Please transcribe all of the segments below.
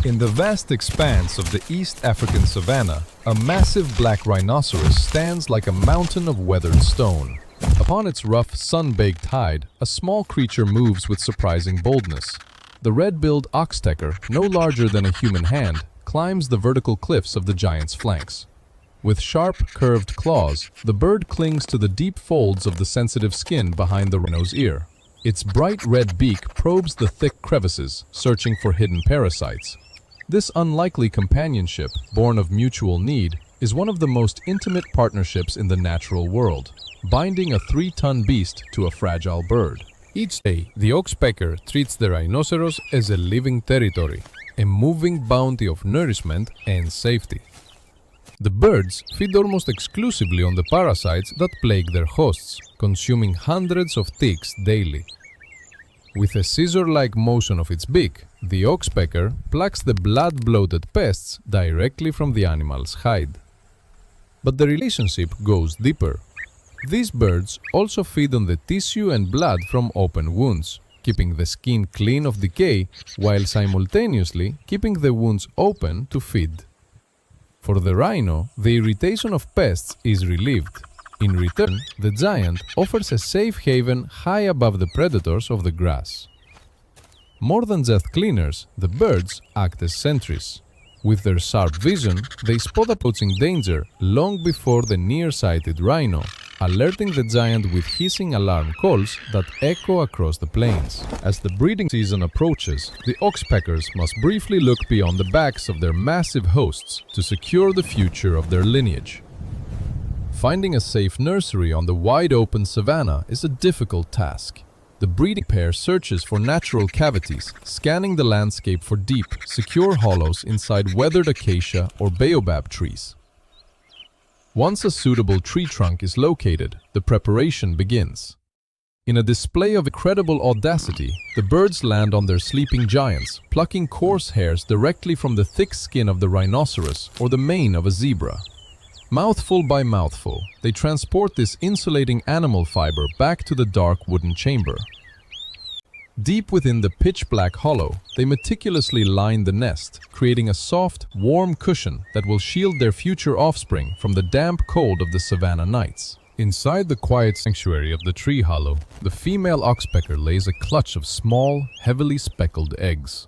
In the vast expanse of the East African savanna, a massive black rhinoceros stands like a mountain of weathered stone. Upon its rough, sun-baked hide, a small creature moves with surprising boldness. The red-billed Oxpecker, no larger than a human hand, climbs the vertical cliffs of the giant's flanks. With sharp, curved claws, the bird clings to the deep folds of the sensitive skin behind the rhino's ear. Its bright red beak probes the thick crevices, searching for hidden parasites. This unlikely companionship, born of mutual need, is one of the most intimate partnerships in the natural world, binding a 3-ton beast to a fragile bird. Each day, the Oxpecker treats the rhinoceros as a living territory, a moving bounty of nourishment and safety. The birds feed almost exclusively on the parasites that plague their hosts, consuming hundreds of ticks daily. With a scissor-like motion of its beak, the Oxpecker plucks the blood-bloated pests directly from the animal's hide. But the relationship goes deeper. These birds also feed on the tissue and blood from open wounds, keeping the skin clean of decay while simultaneously keeping the wounds open to feed. For the rhino, the irritation of pests is relieved. In return, the giant offers a safe haven high above the predators of the grass. More than just cleaners, the birds act as sentries. With their sharp vision, they spot approaching danger long before the nearsighted rhino, alerting the giant with hissing alarm calls that echo across the plains. As the breeding season approaches, the Oxpeckers must briefly look beyond the backs of their massive hosts to secure the future of their lineage. Finding a safe nursery on the wide-open savanna is a difficult task. The breeding pair searches for natural cavities, scanning the landscape for deep, secure hollows inside weathered acacia or baobab trees. Once a suitable tree trunk is located, the preparation begins. In a display of incredible audacity, the birds land on their sleeping giants, plucking coarse hairs directly from the thick skin of the rhinoceros or the mane of a zebra. Mouthful by mouthful, they transport this insulating animal fiber back to the dark wooden chamber. Deep within the pitch-black hollow, they meticulously line the nest, creating a soft, warm cushion that will shield their future offspring from the damp cold of the savanna nights. Inside the quiet sanctuary of the tree hollow, the female Oxpecker lays a clutch of small, heavily speckled eggs.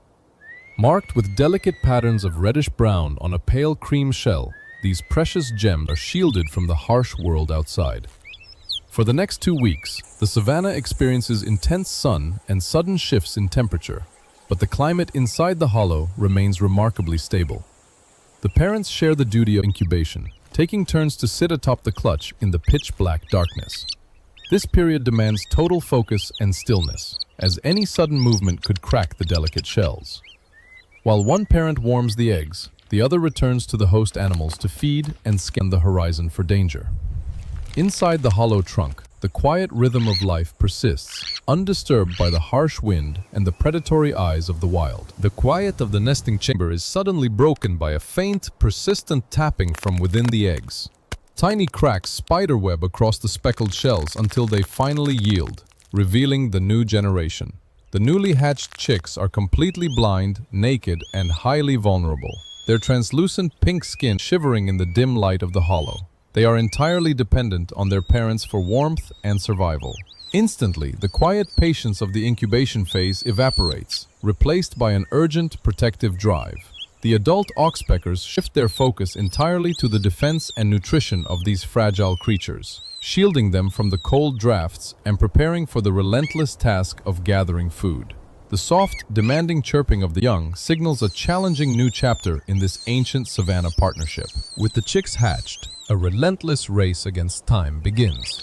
Marked with delicate patterns of reddish-brown on a pale cream shell, these precious gems are shielded from the harsh world outside. For the next 2 weeks, the savanna experiences intense sun and sudden shifts in temperature, but the climate inside the hollow remains remarkably stable. The parents share the duty of incubation, taking turns to sit atop the clutch in the pitch-black darkness. This period demands total focus and stillness, as any sudden movement could crack the delicate shells. While one parent warms the eggs, the other returns to the host animals to feed and scan the horizon for danger. Inside the hollow trunk, the quiet rhythm of life persists, undisturbed by the harsh wind and the predatory eyes of the wild. The quiet of the nesting chamber is suddenly broken by a faint, persistent tapping from within the eggs. Tiny cracks spiderweb across the speckled shells until they finally yield, revealing the new generation. The newly hatched chicks are completely blind, naked, and highly vulnerable, their translucent pink skin shivering in the dim light of the hollow. They are entirely dependent on their parents for warmth and survival. Instantly, the quiet patience of the incubation phase evaporates, replaced by an urgent, protective drive. The adult Oxpeckers shift their focus entirely to the defense and nutrition of these fragile creatures, shielding them from the cold drafts and preparing for the relentless task of gathering food. The soft, demanding chirping of the young signals a challenging new chapter in this ancient savanna partnership. With the chicks hatched, a relentless race against time begins.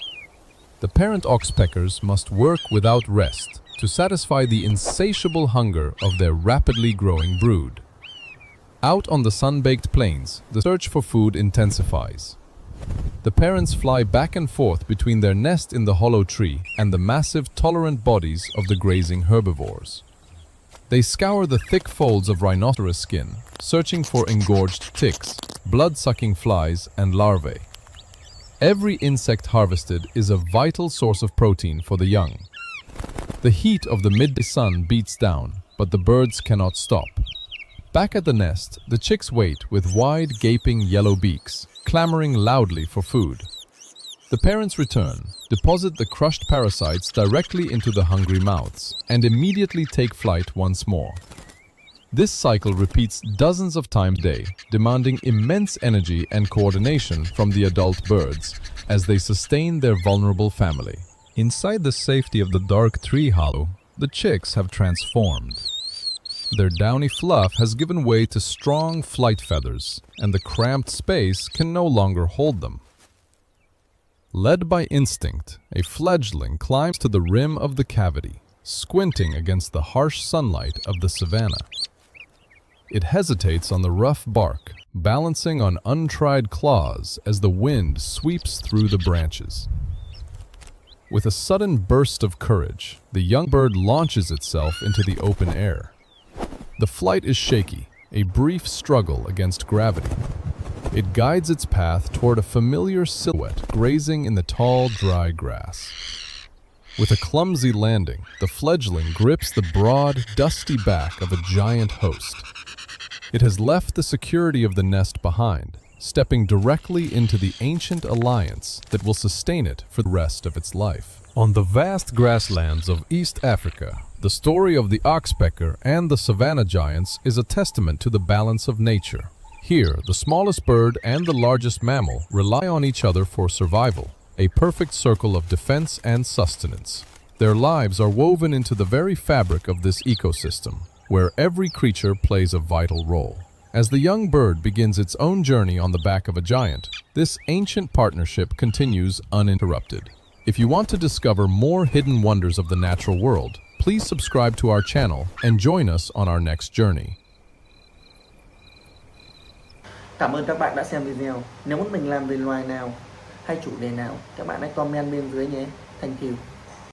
The parent Oxpeckers must work without rest to satisfy the insatiable hunger of their rapidly growing brood. Out on the sun-baked plains, the search for food intensifies. The parents fly back and forth between their nest in the hollow tree and the massive, tolerant bodies of the grazing herbivores. They scour the thick folds of rhinoceros skin, searching for engorged ticks, blood-sucking flies, and larvae. Every insect harvested is a vital source of protein for the young. The heat of the midday sun beats down, but the birds cannot stop. Back at the nest, the chicks wait with wide, gaping yellow beaks, clamoring loudly for food. The parents return, deposit the crushed parasites directly into the hungry mouths, and immediately take flight once more. This cycle repeats dozens of times a day, demanding immense energy and coordination from the adult birds as they sustain their vulnerable family. Inside the safety of the dark tree hollow, the chicks have transformed. Their downy fluff has given way to strong flight feathers, and the cramped space can no longer hold them. Led by instinct, a fledgling climbs to the rim of the cavity, squinting against the harsh sunlight of the savanna. It hesitates on the rough bark, balancing on untried claws as the wind sweeps through the branches. With a sudden burst of courage, the young bird launches itself into the open air. The flight is shaky, a brief struggle against gravity. It guides its path toward a familiar silhouette grazing in the tall, dry grass. With a clumsy landing, the fledgling grips the broad, dusty back of a giant host. It has left the security of the nest behind, stepping directly into the ancient alliance that will sustain it for the rest of its life. On the vast grasslands of East Africa, the story of the Oxpecker and the savanna giants is a testament to the balance of nature. Here, the smallest bird and the largest mammal rely on each other for survival, a perfect circle of defense and sustenance. Their lives are woven into the very fabric of this ecosystem, where every creature plays a vital role. As the young bird begins its own journey on the back of a giant, this ancient partnership continues uninterrupted. If you want to discover more hidden wonders of the natural world, please subscribe to our channel and join us on our next journey. Cảm ơn các bạn đã xem video. Nếu muốn mình làm về loài nào hay chủ đề nào, các bạn hãy comment bên dưới nhé. Thank you.